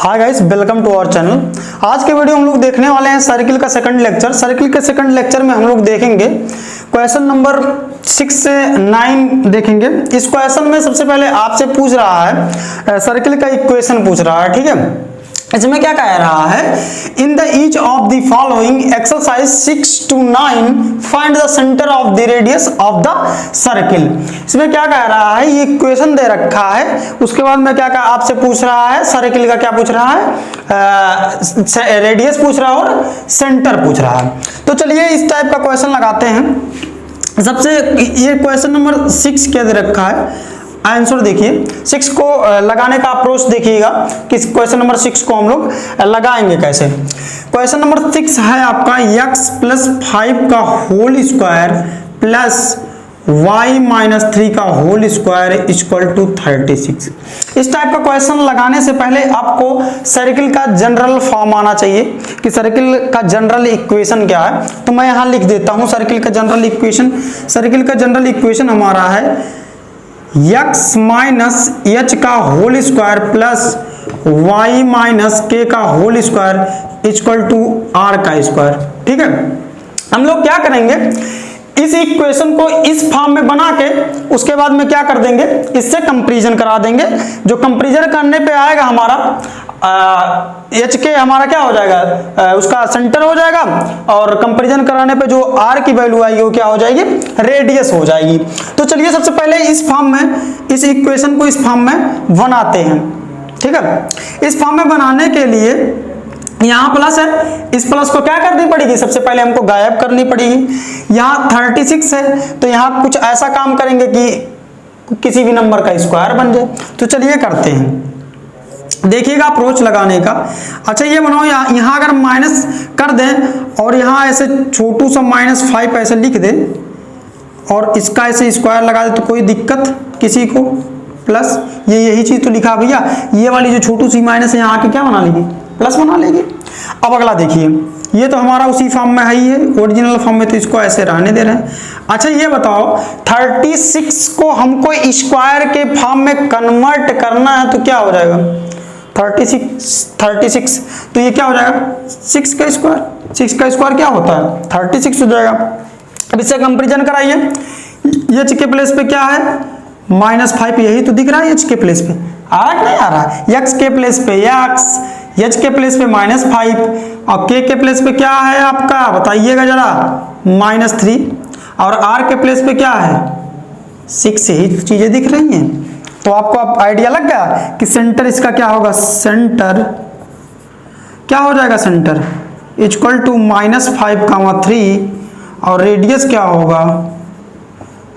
Hi guys, welcome to our channel. आज के video हम लोग देखने वाले हैं सर्किल का सेकंड लेक्चर। सर्किल के सेकंड लेक्चर में हम लोग देखेंगे क्वेश्चन नंबर 6 से 9 देखेंगे। इस क्वेश्चन में सबसे पहले आपसे पूछ रहा है, सर्किल का इक्वेशन पूछ रहा है, ठीक है। इसमें क्या कह रहा है, in the each of the following exercise 6 to 9 find the centre of the radius of the circle. इसमें क्या कह रहा है, ये इक्वेशन दे रखा है, उसके बाद में क्या क्या आपसे पूछ रहा है, सर्किल का क्या पूछ रहा है, रेडियस पूछ रहा है और सेंटर पूछ रहा है। तो चलिए इस टाइप का क्वेश्चन लगाते हैं। सबसे ये क्वेश्चन नंबर 6 क्या दे रखा है, आंसर देखिए। 6 को लगाने का अप्रोच देखिएगा कि क्वेश्चन नंबर 6 को हम लोग लगाएंगे कैसे। क्वेश्चन नंबर 6 है आपका x प्लस 5 का whole square plus y minus 3 का होल स्क्वायर इक्वल टू 36। इस टाइप का क्वेश्चन लगाने से पहले आपको सर्किल का जनरल फॉर्म आना चाहिए कि सर्किल का जनरल इक्वेशन क्या है। तो मैं यहां लिख देता हूं सर्किल का जनरल इक्वेशन। सर्किल का जनरल इक्वेशन हमारा है x माइनस एच का whole square plus y minus k का whole square equal to r का स्क्वायर, ठीक है। हम लोग क्या करेंगे, इस इक्वेशन को इस फॉर्म में बना के उसके बाद में क्या कर देंगे, इससे कंपैरिजन करा देंगे। जो कंपैरिजन करने पे आएगा हमारा एच के हमारा क्या हो जाएगा, उसका सेंटर हो जाएगा, और कंपैरिजन कराने पे जो आर की वैल्यू आएगी वो क्या हो जाएगी, रेडियस हो जाएगी। तो चलिए सबसे पहले इस फॉर्म में, इस इक्वेशन को इस फॉर्म में बनाते हैं, ठीक है। इस फॉर्म में बनाने के लिए यहाँ प्लस है, इस प्लस को क्या करनी पड़ेगी, सबसे पहले हमको गायब करनी पड़ेगी। यहाँ 36 है तो यहाँ कुछ ऐसा काम करेंगे कि किसी भी नंबर का स्क्वायर बन जाए। तो चलिए करते हैं, देखिएगा अप्रोच लगाने का। अच्छा ये बनाओ, यहाँ अगर माइनस कर दें और यहाँ ऐसे छोटू सा -5 ऐसे लिख दें और इसका ऐसे स्क्वायर लगा दे तो कोई दिक्कत किसी को, प्लस ये यही चीज तो लिखा भैया, ये वाली जो छोटू सी माइनस है यहाँ आके क्या बना लेगी, प्लस बना लेगी। अब अगला देखिए, ये तो हमारा उसी फॉर्म में है ही है, ओरिजिनल फॉर्म में, तो इसको ऐसे रहने दे रहे हैं। अच्छा ये बताओ 36 को हमको स्क्वायर के फॉर्म में कन्वर्ट करना है तो क्या हो जाएगा, 36 तो ये क्या हो जाएगा 6 का स्क्वायर। 6 का स्क्वायर क्या होता है 36 हो जाएगा। अब इससे कंपैरिजन कराइए, एच के प्लेस पे क्या है -5, यही तो दिख रहा है एच के प्लेस पे, आ रहा नहीं आ रहा है, एक्स के प्लेस पे x, एच के प्लेस पे -5 और के प्लेस पे क्या है आपका बताइएगा जरा -3, और r के प्लेस पे क्या है 6, यही चीजें दिख रही हैं। तो आपको अब आइडिया लग गया कि सेंटर इसका क्या होगा, सेंटर क्या हो जाएगा, सेंटर इक्वल टू -5, और रेडियस क्या होगा,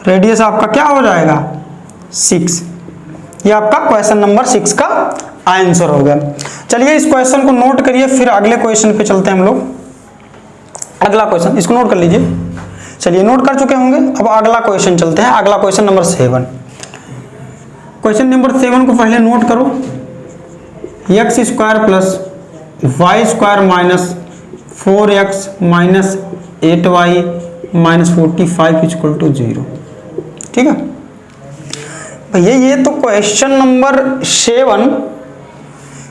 रेडियस आपका क्या हो जाएगा 6। ये आपका क्वेश्चन नंबर 6 का आंसर हो गया। चलिए इस क्वेश्चन को नोट करिए, फिर अगले क्वेश्चन पे चलते हैं हम लोग। अगला क्वेश्चन इसको नोट कर लीजिए। चलिए नोट कर चुके होंगे, अब अगला क्वेश्चन चलते हैं। अगला क्वेश्चन नंबर 7। क्वेश्चन नंबर 7 को पहले नोट करो, x square plus Y square minus 4x minus 8y minus 45 equal to 0, ठीक है भैया। ये तो क्वेश्चन नंबर 7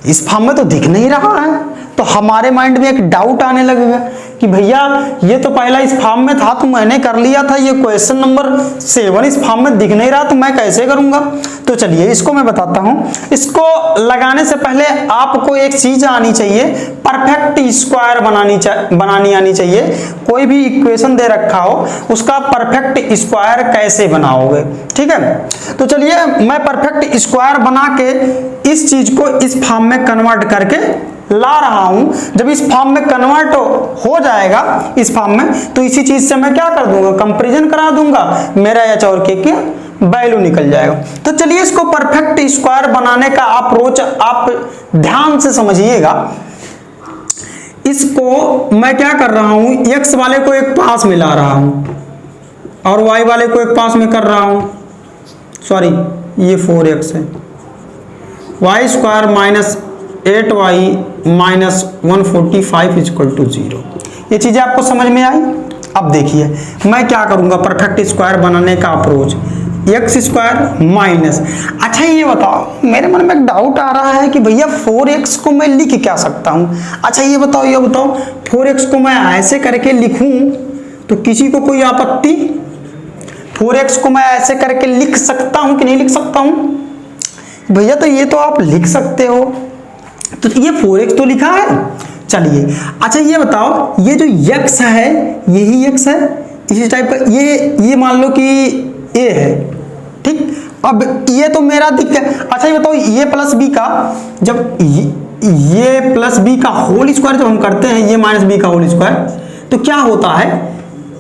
इस फॉर्म में तो दिख नहीं रहा है, तो हमारे माइंड में एक डाउट आने लगेगा कि भैया ये तो पहला इस फॉर्म में था तो मैंने कर लिया था, ये क्वेश्चन नंबर 7 इस फॉर्म में दिख नहीं रहा तो मैं कैसे करूंगा। तो चलिए इसको मैं बताता हूं। इसको लगाने से पहले आपको एक चीज आनी चाहिए, परफेक्ट स्क्वायर बनानी आनी चाहिए। कोई भी इक्वेशन दे रखा हो उसका परफेक्ट स्क्वायर कैसे बनाओगे, ठीक है। तो चलिए मैं परफेक्ट स्क्वायर बना के इस चीज को इस फॉर्म में कन्वर्ट करके ला रहा हूं। जब इस फॉर्म में कन्वर्ट हो जाएगा इस फॉर्म में, तो इसी चीज से मैं क्या कर दूंगा, कंपैरिजन करा दूंगा, मेरा एच और के वैल्यू निकल जाएगा। तो चलिए इसको परफेक्ट स्क्वायर बनाने का अप्रोच आप ध्यान से समझिएगा। इसको मैं क्या कर रहा हूं, x वाले को एक पास में ला रहा हूं और y वाले को एक पास में कर रहा हूं, सॉरी ये 4x है, y square minus 8y minus 145 equal to 0। ये चीजें आपको समझ में आई। अब देखिए मैं क्या करूंगा, परफेक्ट स्क्वायर बनाने का अप्रोच, एक्स स्क्वायर माइनस। अच्छा ये बताओ, मेरे मन में एक डाउट आ रहा है कि भैया 4x को मैं लिख क्या सकता हूँ। अच्छा ये बताओ 4x को मैं ऐसे करके लिखूं तो किसी को कोई आपत्ति? 4x को मैं ऐसे करके लिख सकता हूं कि नहीं लिख सकता हूं? भैया तो ये तो आप लिख सकते हो, तो ये 4x तो लिखा है। चलिए अच्छा ये बताओ, ये जो x है यही x है, इसी टाइप का ये मान लो कि a है, ठीक। अब ये तो मेरा दिक्कत। अच्छा ये बताओ, ये प्लस बी का जब ये प्लस बी का होल स्क्वायर जब हम करते हैं, ये माइनस बी का होल स्क्वायर, तो क्या होता है?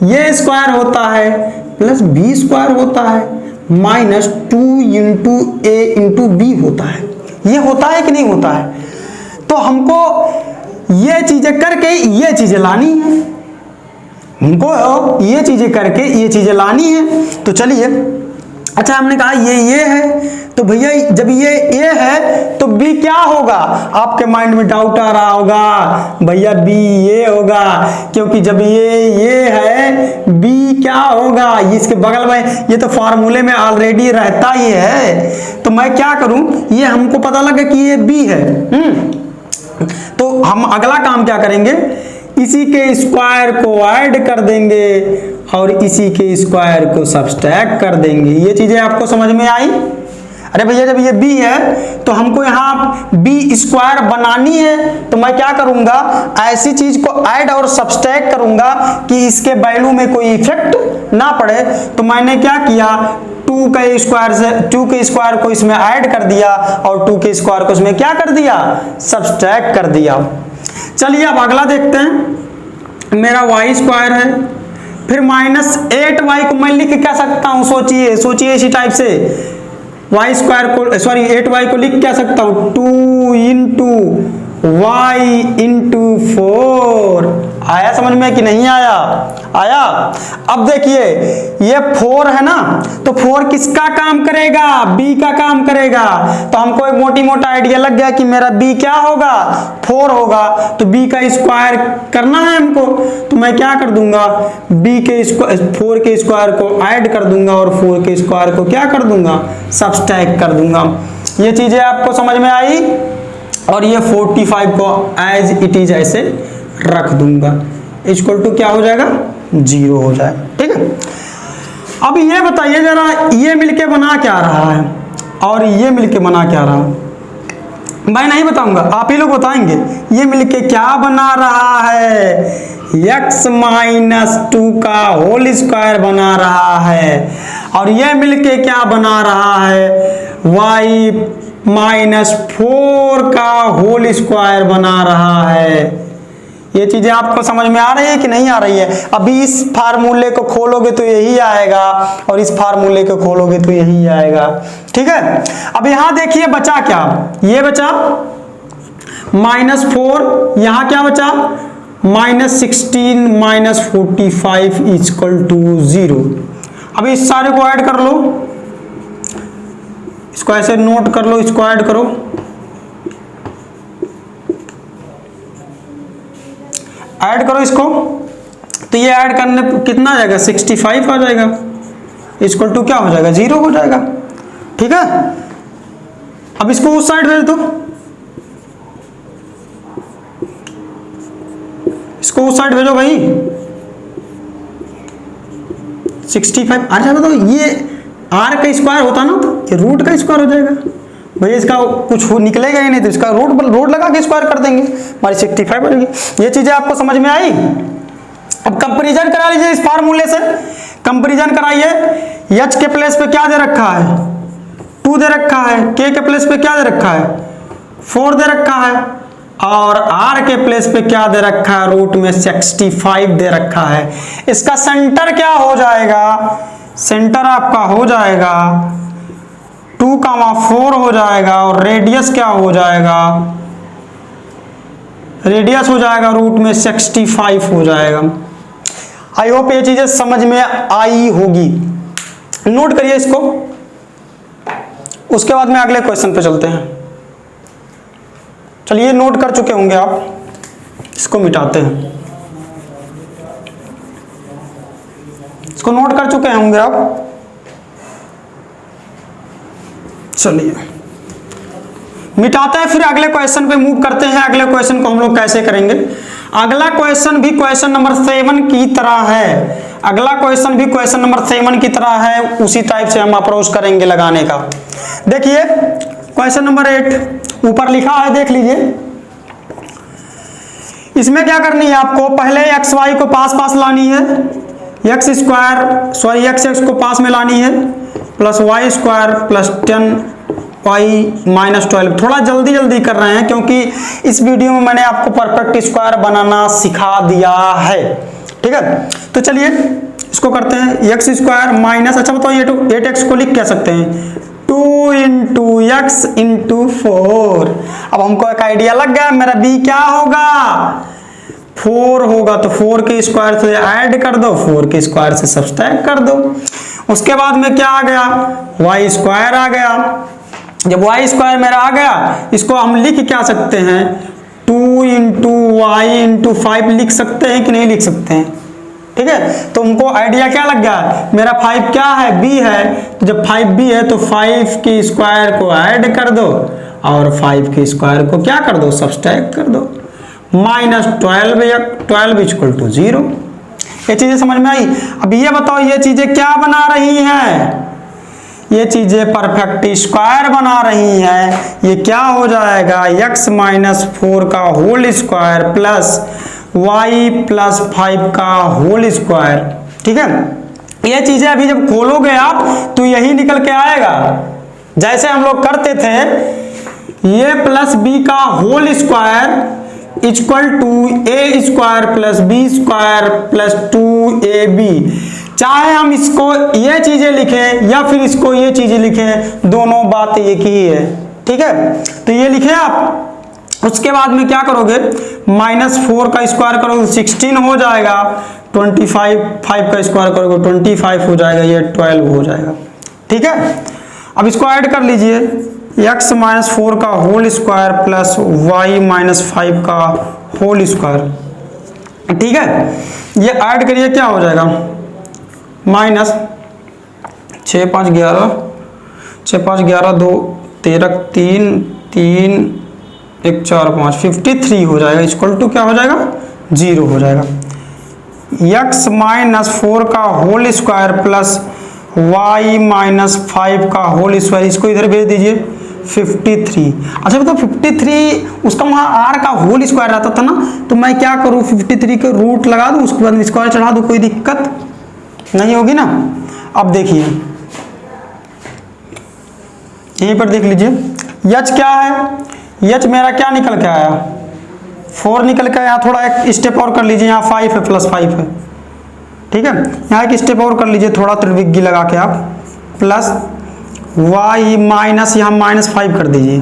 ये स्क्वायर होता है प्लस बी स्क्वायर होता है माइनस 2 इंटू ए इंटू बी होता है। ये होता है कि नहीं होता है? तो हमको ये चीजें करके ये चीजें लानी है, हमको ये चीजें करके ये चीजें लानी है। तो चलिए अच्छा हमने कहा ये है, तो भैया जब ये a है तो b क्या होगा? आपके माइंड में डाउट आ रहा होगा, भैया b ये होगा, क्योंकि जब ये है b क्या होगा? इसके बगल में ये तो फार्मूले में ऑलरेडी रहता ही है। तो मैं क्या करूं, ये हमको पता लगा कि ये b है, तो हम अगला काम क्या करेंगे, इसी के स्क्वायर को ऐड कर देंगे और इसी के स्क्वायर को सब्सट्रैक्ट कर देंगे। ये चीजें आपको समझ में आई? अरे भैया जब ये b है तो हमको यहाँ b स्क्वायर बनानी है, तो मैं क्या करूंगा, ऐसी चीज को ऐड और सब्सट्रैक्ट करूंगा कि इसके वैल्यू में कोई इफेक्ट ना पड़े। तो मैंने क्या किया, 2 के स्क्वायर को इसमें ऐड कर दिया और 2 के स्क्वायर को इसमें क्या कर दिया, सब्सट्रैक्ट कर दिया। चलिए अब अगला देखते हैं, मेरा y स्क्वायर है, फिर माइनस 8y को मैं लिख क्या सकता हूं? सोचिए इसी टाइप से, y स्क्वायर को 8y को लिख क्या सकता हूं, 2 इंटू y इंटू 4। आया समझ में कि नहीं आया? आया। अब देखिए ये 4 है ना, तो 4 किसका काम करेगा, b का काम करेगा। तो हमको एक मोटा आइडिया लग गया कि मेरा b क्या होगा, 4 होगा, तो b का स्क्वायर करना है हमको। तो मैं क्या कर दूंगा, b के 4 के स्क्वायर को ऐड कर दूंगा और 4 के स्क्वायर को क्या कर दूंगा, सब्सट्रैक्ट कर दूंगा। ये चीजें आपको समझ में आई? और ये 45 को एज इट इज ऐसे रख दूंगा, इक्वल टू क्या हो जाएगा, 0 हो जाएगा, ठीक है। अब ये बताइए जरा, ये मिलके बना क्या रहा है और ये मिलके बना क्या रहा है? मैं नहीं बताऊंगा, आप ही लोग बताएंगे। ये मिलके क्या बना रहा है, x माइनस 2 का होल स्क्वायर बना रहा है, और ये मिलके क्या बना रहा है, y माइनस 4 का होल स्क्वायर बना रहा है। ये चीजें आपको समझ में आ रही है कि नहीं आ रही है? अभी इस फार्मूले को खोलोगे तो यही आएगा और इस फार्मूले को खोलोगे तो यही आएगा, ठीक है। अब यहां देखिए बचा क्या, ये बचा -4, यहां क्या बचा -16 माइनस 45 इक्वल टू 0। अभी इस सारे को ऐड कर लो, इसको ऐसे नोट कर लो, इसको ऐड करो, ऐड करो इसको, तो ये ऐड करने पर कितना आ जाएगा, 65 आ जाएगा, इक्वल टू क्या हो जाएगा, 0 हो जाएगा, ठीक है। अब इसको उस साइड भेज दो, इसको उस साइड भेजो भाई, 65। अच्छा बताओ, ये r का स्क्वायर होता ना तो ये रूट का स्क्वायर हो जाएगा भैया, इसका कुछ निकलेगा ही नहीं, तो इसका रूट लगा के स्क्वायर कर देंगे, हमारी 65 बनेगी। ये चीजें आपको समझ में आई? अब कंपैरिजन करा लीजिए इस फार्मूले से, कंपैरिजन कराइए। h के प्लेस पे क्या दे रखा है, 2 दे रखा है, k के प्लेस पे क्या दे रखा है, 4 दे रखा है, और r के प्लेस पे क्या दे रखा है, रूट में 65 दे रखा है। इसका सेंटर क्या हो जाएगा, सेंटर आपका हो जाएगा 2,4 हो जाएगा, और रेडियस क्या हो जाएगा, रेडियस हो जाएगा रूट में 65 हो जाएगा। आई होप ये चीजें समझ में आई होगी, नोट करिए इसको। उसके बाद में अगले क्वेश्चन पे चलते हैं। चलिए नोट कर चुके होंगे आप, इसको मिटाते हैं, इसको नोट कर चुके होंगे आप। चलिए मिटाते हैं, फिर अगले क्वेश्चन पे मूव करते हैं। अगले क्वेश्चन को हम लोग कैसे करेंगे? अगला क्वेश्चन भी क्वेश्चन नंबर 7 की तरह है। अगला क्वेश्चन भी क्वेश्चन नंबर 7 की तरह है, उसी टाइप से हम अप्रोच करेंगे लगाने का। देखिए क्वेश्चन नंबर 8 ऊपर लिखा है, देख लीजिए। इसमें क्या करनी है आपको? पहले एक्स वाई को पास पास लानी है, एक्स एक्स को पास में लानी है, plus Y square plus 10y minus 12। थोड़ा जल्दी जल्दी कर रहे हैं क्योंकि इस वीडियो में मैंने आपको परफेक्ट स्क्वायर बनाना सिखा दिया है, ठीक है। तो चलिए इसको करते हैं, एक्स स्क्वायर माइनस, अच्छा बताओ ये 8x को लिख क्या सकते हैं? 2 इंटू एक्स इंटू 4। अब हमको एक आइडिया लग गया, मेरा b क्या होगा? 4 होगा, तो 4 के स्क्वायर से ऐड कर दो, 4 के स्क्वायर से सब्सट्रैक्ट कर दो। उसके बाद में क्या आ गया? वाई स्क्वायर आ गया। जब वाई स्क्वायर मेरा आ गया, इसको हम लिख क्या सकते हैं? 2 इंटू वाई इंटू 5 लिख सकते हैं कि नहीं लिख सकते हैं? ठीक है, तो हमको आइडिया क्या लग गया? मेरा 5 क्या है? b है। तो जब 5b है तो 5 के स्क्वायर को ऐड कर दो और 5 के स्क्वायर को क्या कर दो? सब्सट्रैक्ट कर दो। Minus 12 equal to 0। ये चीजें समझ में आई? अब ये बताओ ये चीजें क्या बना रही हैं? ये चीजें परफेक्ट स्क्वायर बना रही हैं। ये क्या हो जाएगा? x माइनस 4 का whole square plus y plus 5 का होल स्क्वायर, ठीक है। ये चीजें अभी जब खोलोगे आप तो यही निकल के आएगा, जैसे हम लोग करते थे, ये प्लस b का whole square equal to a square plus b square plus 2ab। चाहे हम इसको ये चीजें लिखें या फिर इसको ये चीजें लिखें, दोनों बात एक ही है, ठीक है। तो ये लिखे आप। उसके बाद में क्या करोगे? माइनस 4 का स्क्वायर करोगे 16 हो जाएगा, 25 5 का स्क्वायर करोगे 25 हो जाएगा, ये 12 हो जाएगा, ठीक है। अब इसको ऐड कर लीजिए, x माइनस 4 का whole square plus y minus 5 का होल स्क्वायर, ठीक है। ये ऐड करिए, क्या हो जाएगा? माइनस 6 5 11 2 13 3 3 1 4 5 53 हो जाएगा, इक्वल टू क्या हो जाएगा? 0 हो जाएगा। x माइनस 4 का whole square plus y minus 5 का होल स्क्वायर, इसको इधर भेज दीजिए 53। अच्छा बताओ 53 उसका वहाँ r का होल स्क्वायर रहता था ना, तो मैं क्या करूँ? 53 के रूट लगा दूँ, उसके बाद स्क्वायर चढ़ा दूँ, कोई दिक्कत नहीं होगी ना। अब देखिए यहीं पर देख लीजिए, h क्या है? h मेरा क्या निकल के आया? 4 निकल के आया। थोड़ा एक स्टेप और कर लीजिए, यहाँ 5 है प्लस 5 है, ठीक है। यहाँ एक स्टेप और कर लीजिए, थोड़ा त्रिविज्ञी लगा के आप, प्लस y माइनस, यहाँ -5 कर दीजिए,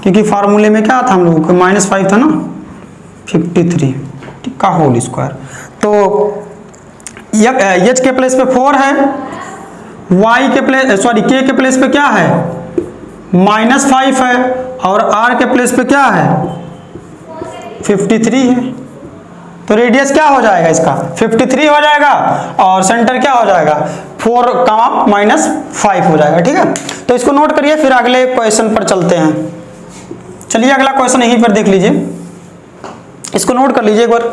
क्योंकि फार्मूले में क्या था हम लोगों को? -5 था ना, 53 का होल स्क्वायर। तो h के प्लेस पे 4 है, y के प्लेस k के प्लेस पे क्या है? -5 है, और r के प्लेस पे क्या है? 53 है। तो रेडियस क्या हो जाएगा इसका? 53 हो जाएगा, और सेंटर क्या हो जाएगा? 4 का -5 हो जाएगा, ठीक है। तो इसको नोट करिए, फिर अगले क्वेश्चन पर चलते हैं। चलिए अगला क्वेश्चन यहीं पर देख लीजिए, इसको नोट कर लीजिए एक बार।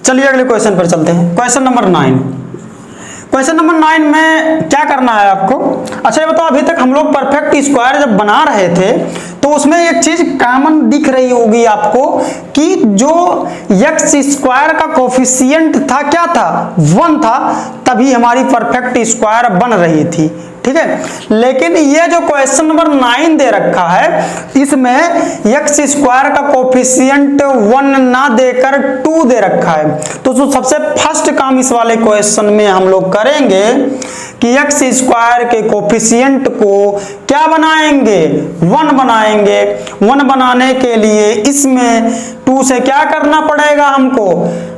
चलिए अगले क्वेश्चन पर चलते हैं, क्वेश्चन नंबर 9। क्वेश्चन नंबर 9 में क्या करना है आपको? अच्छा ये बताओ, अभी तक हम लोग परफेक्ट स्क्वायर जब बना रहे थे तो उसमें एक चीज कॉमन दिख रही होगी आपको कि जो x स्क्वायर का कोफिशिएंट था क्या था? 1 था, तभी हमारी परफेक्ट स्क्वायर बन रही थी, ठीक है। लेकिन ये जो क्वेश्चन नंबर 9 दे रखा है, इसमें x स्क्वायर का कोफिशिएंट 1 ना देकर 2 दे रखा है। तो जो सबसे फर्स्ट काम इस वाले क्वेश्चन में हम लोग करेंगे कि x स्क्वायर के कोफिशिएंट को क्या बनाएंगे? 1 बनाएंगे। 1 बनाने के लिए इसमें 2 से क्या करना पड़ेगा हमको?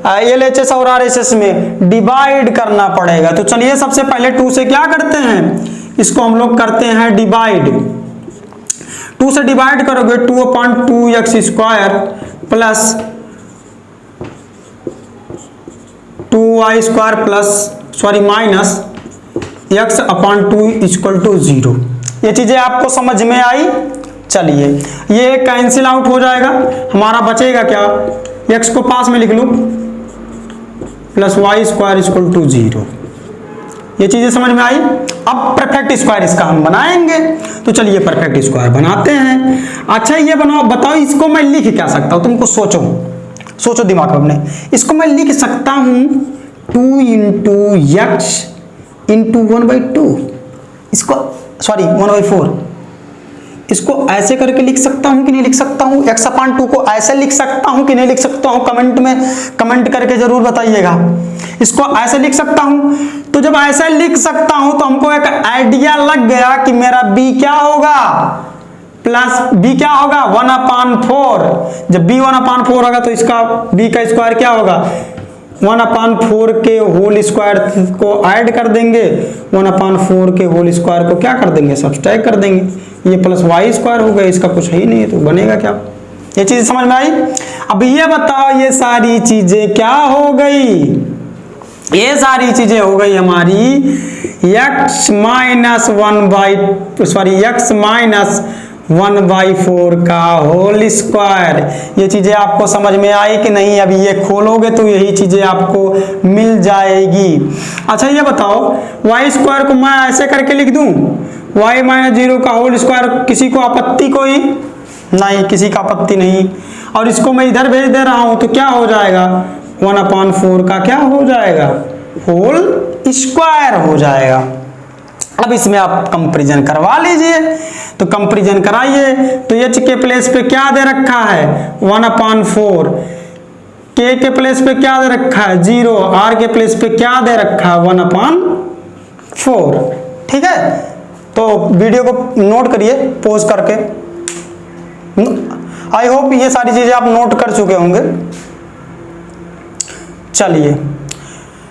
LHS और RHS में डिवाइड करना पड़ेगा। तो चलिए सबसे पहले 2 से क्या करते हैं? इसको हम लोग करते हैं डिवाइड। 2 से डिवाइड करोगे 2/2x square plus 2y square plus minus x upon 2 equal to 0। ये चीजें आपको समझ में आई। चलिए ये कैंसिल आउट हो जाएगा, हमारा बचेगा क्या, x को पास में लिख लो plus Y square equal to 0। ये चीजें समझ में आई। अब परफेक्ट स्क्वायर इसका हम बनाएंगे, तो चलिए परफेक्ट स्क्वायर बनाते हैं। अच्छा ये बनाओ, बताओ इसको मैं लिख क्या सकता हूं, तुमको सोचो दिमाग में अपने। इसको मैं लिख सकता हूं 2 इंटू एक्स इंटू 1/2, इसको सॉरी 1/4। इसको ऐसे करके लिख सकता हूं कि नहीं लिख सकता हूं, x अपान 2 को ऐसे लिख सकता हूं कि नहीं लिख सकता हूं, कमेंट में कमेंट करके जरूर बताइएगा। इसको ऐसे लिख सकता हूं, तो जब ऐसे लिख सकता हूं तो हमको एक आइडिया लग गया कि मेरा b क्या होगा, प्लस b क्या होगा 1/4। जब b 1/4 होगा तो इसका b का स्क्वायर क्या होगा, 1/4 के होल स्क्वायर को ऐड कर देंगे, 1/4 के होल स्क्वायर को क्या कर देंगे, सब्सट्रैक्ट कर देंगे। ये प्लस वाई स्क्वायर हो गया, इसका कुछ है ही नहीं है तो बनेगा क्या। ये चीज समझ में आई। अब ये बताओ ये सारी चीजें क्या हो गई, ये सारी चीजें हो गई हमारी x माइनस 1/4 का होल स्क्वायर। ये चीजें आपको समझ में आई कि नहीं, अभी ये खोलोगे तो यही चीजें आपको मिल जाएगी। अच्छा ये बताओ वाई स्क्वायर को मैं ऐसे करके लिख दूं, y माइनस 0 का होल स्क्वायर, किसी को आपत्ति कोई नहीं, किसी का आपत्ति नहीं। और इसको मैं इधर भेज दे रहा हूं तो क्या हो जाएगा, 1/4 का क्या हो जाएगा, होल स्क्वायर हो जाएगा। अब इसमें आप कंपैरिजन करवा लीजिए, तो कंपैरिजन कराइए। तो h के प्लेस पे क्या दे रखा है 1/4, k के प्लेस पे क्या दे रखा है 0, r के प्लेस पे क्या दे रखा है 1/4। ठीक है, तो वीडियो को नोट करिए पॉज करके। आई होप ये सारी चीजें आप नोट कर चुके होंगे। चलिए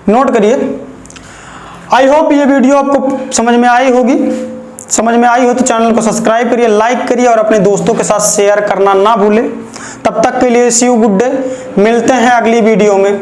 नोट करिए। आई होप ये वीडियो आपको समझ में आई होगी। समझ में आई हो तो चैनल को सब्सक्राइब करिए, लाइक करिए और अपने दोस्तों के साथ शेयर करना ना भूलें। तब तक के लिए सी यू, गुड डे। मिलते हैं अगली वीडियो में।